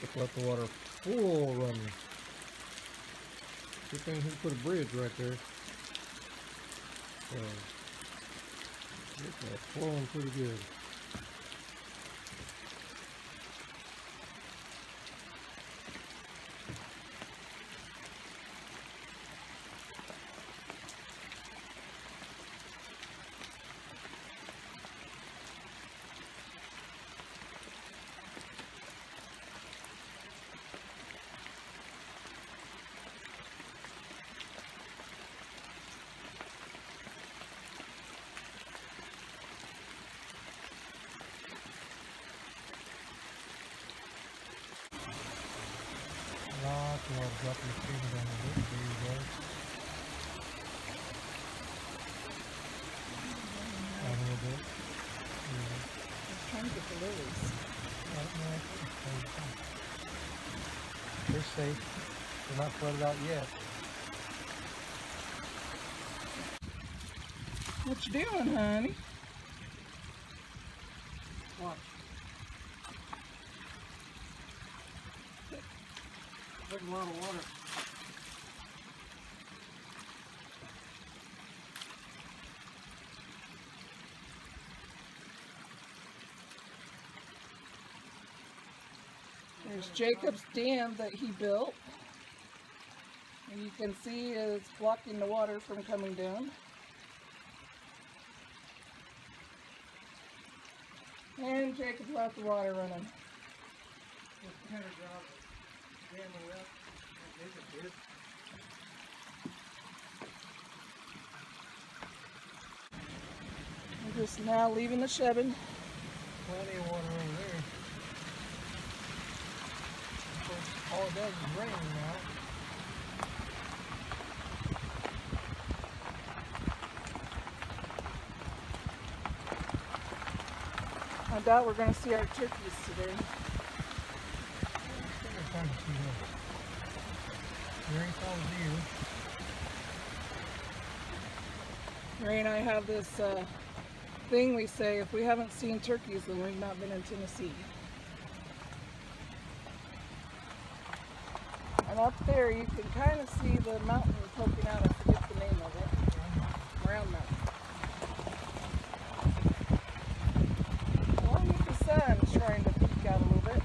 Just let the water full run. Good thing he put a bridge right there. So it's flowing pretty good. Lots of water dropping the stream down the road for you guys. A little bit. Yeah. Just trying to get the lilies. They're safe. They're not flooded out yet. What you doing, honey? Watch. There's a lot of water. There's Jacob's dam that he built. And you can see it's blocking the water from coming down. And Jacob left the water running. It's kind of job damming it up. I think it did. We're just now leaving the Shebin. Plenty of water over there. Of course, all it does is rain now. I doubt we're going to see our turkeys today. Time to see that. Rain follows you. Ray and I have this thing we say, if we haven't seen turkeys, then we've not been in Tennessee. And up there you can kind of see the mountain poking out. I forget the name of it. Round Mountain. Along with the sun trying to peek out a little bit.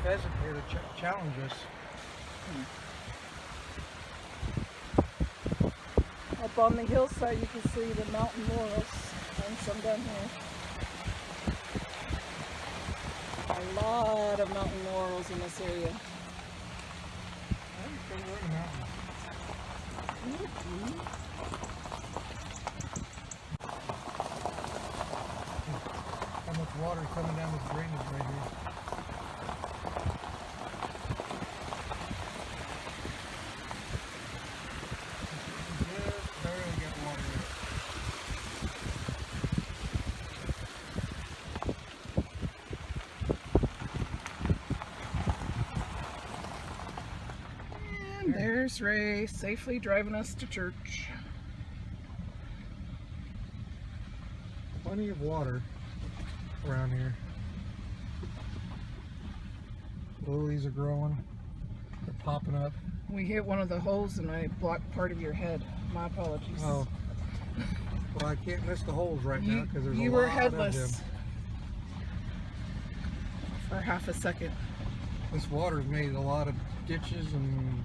Pheasant here to challenge us. Up on the hillside you can see the mountain laurels and some down here. A lot of mountain laurels in this area. How much water is coming down this drainage right here. There's Ray safely driving us to church. Plenty of water around here. Lilies are growing. They're popping up. We hit one of the holes and I blocked part of your head. My apologies. Oh. Well, I can't miss the holes right now because there's a lot of them. You were headless for half a second. This water's made a lot of ditches and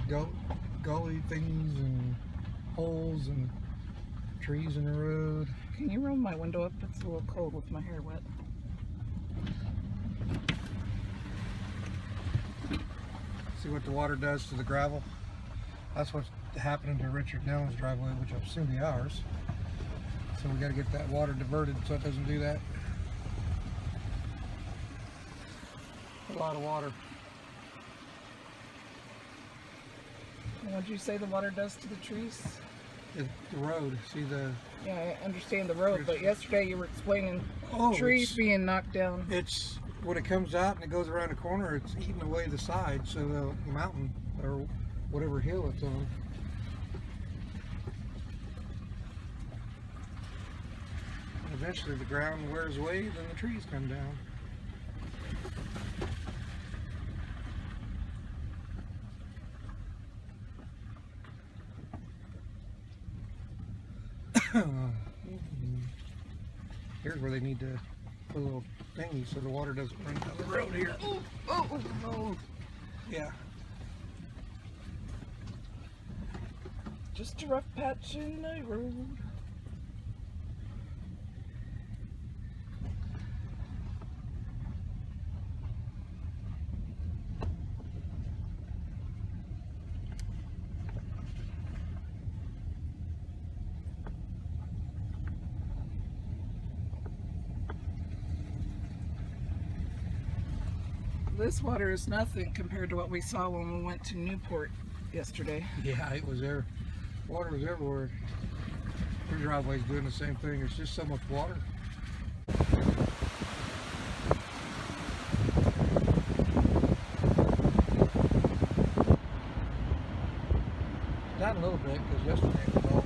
gully things and holes and trees in the road. Can you roll my window up? It's a little cold with my hair wet. See what the water does to the gravel? That's what's happening to Richard Dillon's driveway, which will soon be ours. So we got to get that water diverted so it doesn't do that. A lot of water. What did you say the water does to the trees? The road, see the... Yeah, I understand the road, but yesterday you were explaining trees being knocked down. It's, when it comes out and it goes around the corner, it's eating away the side, so the mountain, or whatever hill it's on, eventually the ground wears away, then the trees come down. Here's where they need to put a little thingy so the water doesn't run down the road here. Oh. Yeah. Just a rough patch in the road. This water is nothing compared to what we saw when we went to Newport yesterday. Yeah, it was there. Water was everywhere. Your driveway's doing the same thing. There's just so much water. Down a little bit because yesterday it was all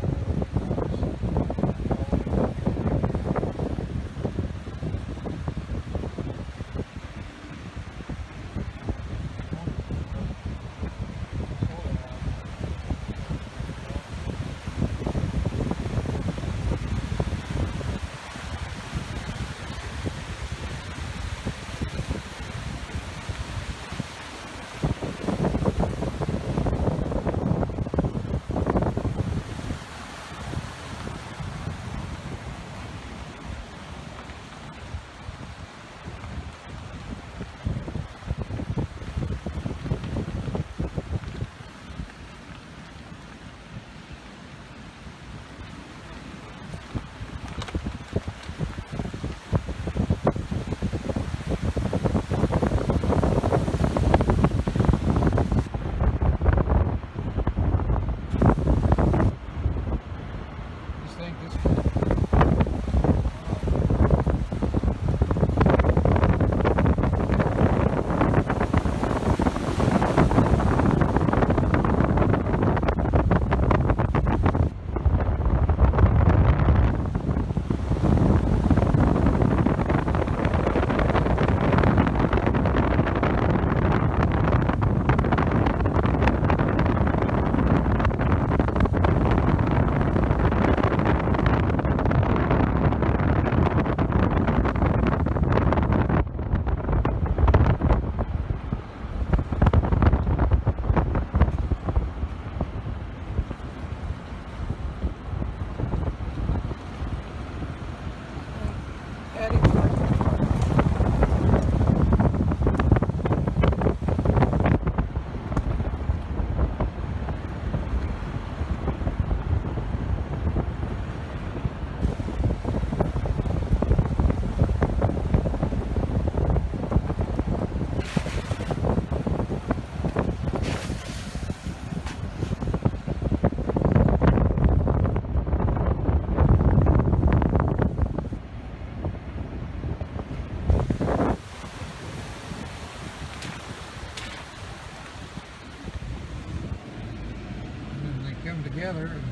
together and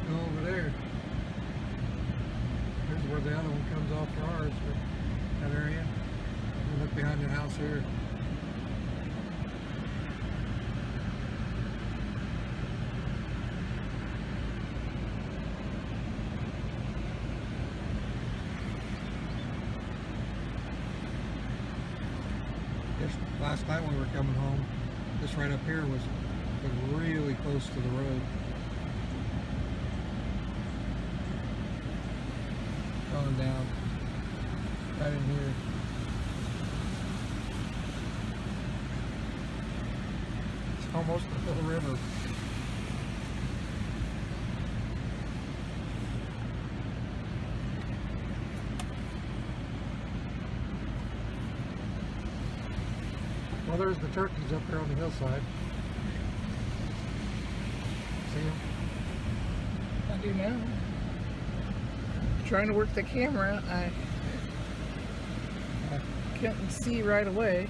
go over there. Here's where the other one comes off for ours, for that area. And look behind the house here. Just last night when we were coming home, this right up here was really close to the road. Going down right in here. It's almost the whole river. Well, there's the turkeys up there on the hillside. See them? I do now. Trying to work the camera, I couldn't see right away.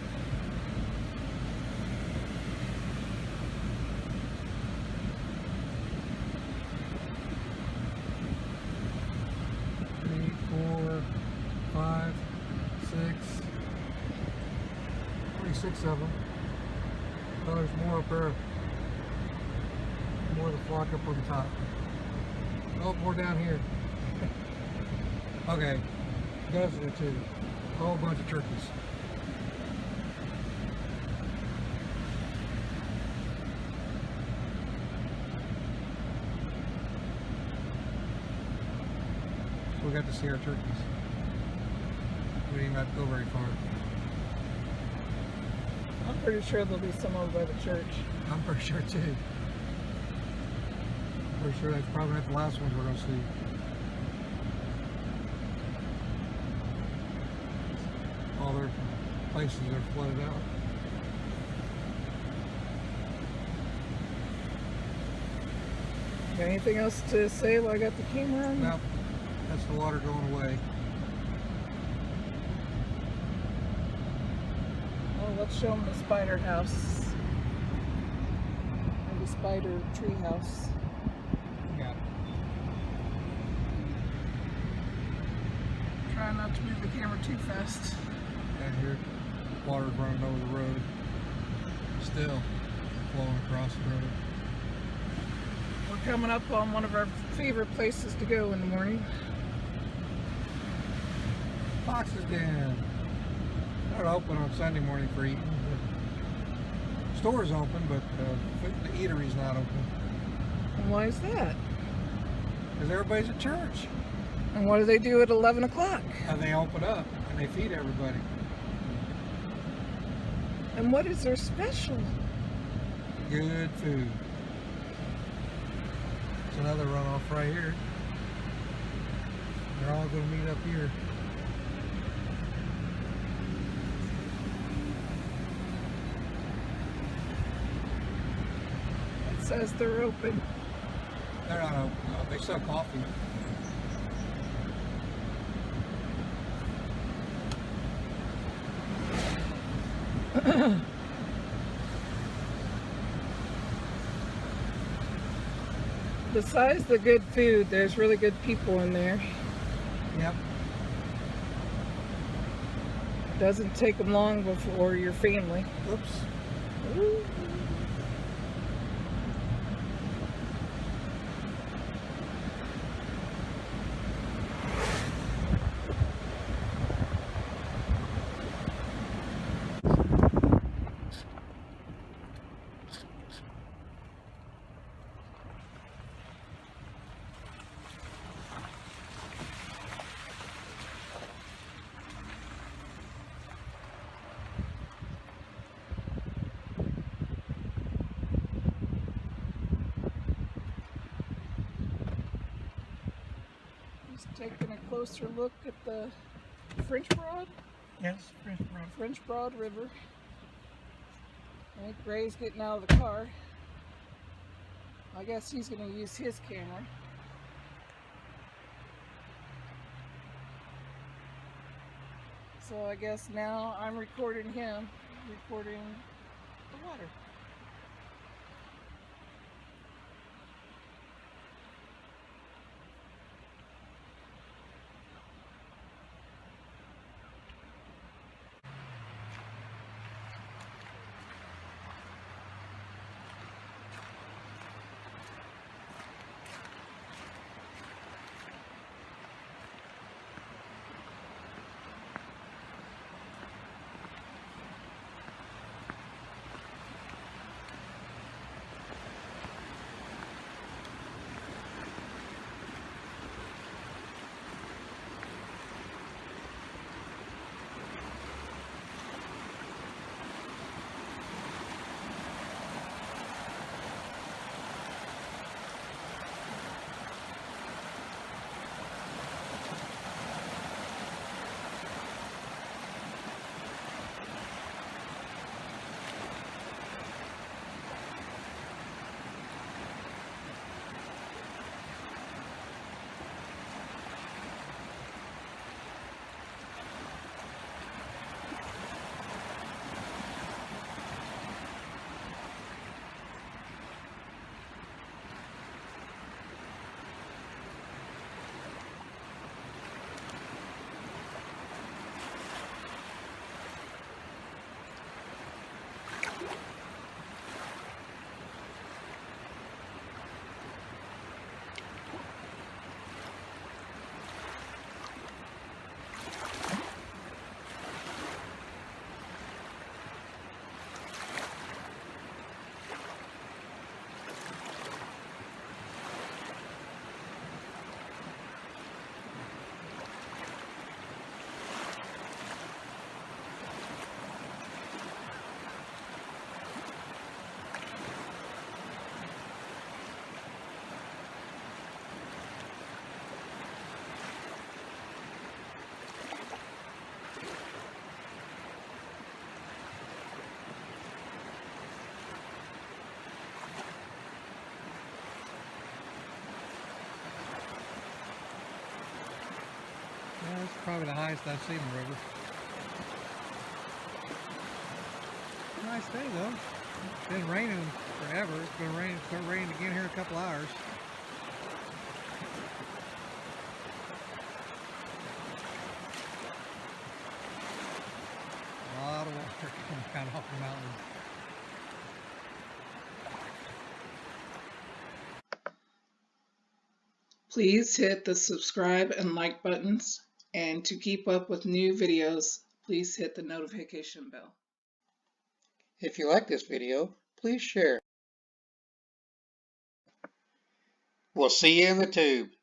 Three, 4, 5, 6, 26 of them. Oh, there's more up there. More of the flock up on the top. Oh, more down here. Okay, dozen or two. A whole bunch of turkeys. So we got to see our turkeys. We didn't have to go very far. I'm pretty sure there'll be some over by the church. I'm pretty sure too. Pretty sure that's probably not the last ones we're going to see. All their places are flooded out. Got anything else to say while I got the camera on? Now, that's the water going away. Oh, let's show them the spider house. Or the spider tree house. Yeah. Try not to move the camera too fast. And here, water's running over the road. Still flowing across the road. We're coming up on one of our favorite places to go in the morning. Fox's Den. They're open on Sunday morning for eating. The store's open, but the eatery's not open. And why is that? Because everybody's at church. And what do they do at 11 o'clock? And they open up and they feed everybody. And what is their special? Good food. It's another runoff right here. They're all going to meet up here. It says they're open. They're not open. No, they sell coffee. Besides the good food, there's really good people in there. Yep. Doesn't take them long before your family. Oops. Ooh. Just taking a closer look at the French Broad. Yes, French Broad. French Broad River. I think Ray's getting out of the car. I guess he's going to use his camera. So I guess now I'm recording him, recording the water. probably the highest I've seen the river. Nice day though. It's been raining forever. It's been raining. Start raining again here in a couple hours. A lot of water coming down off the mountain. Please hit the subscribe and like buttons, and to keep up with new videos, please hit the notification bell. If you like this video, please share. We'll see you in the tube.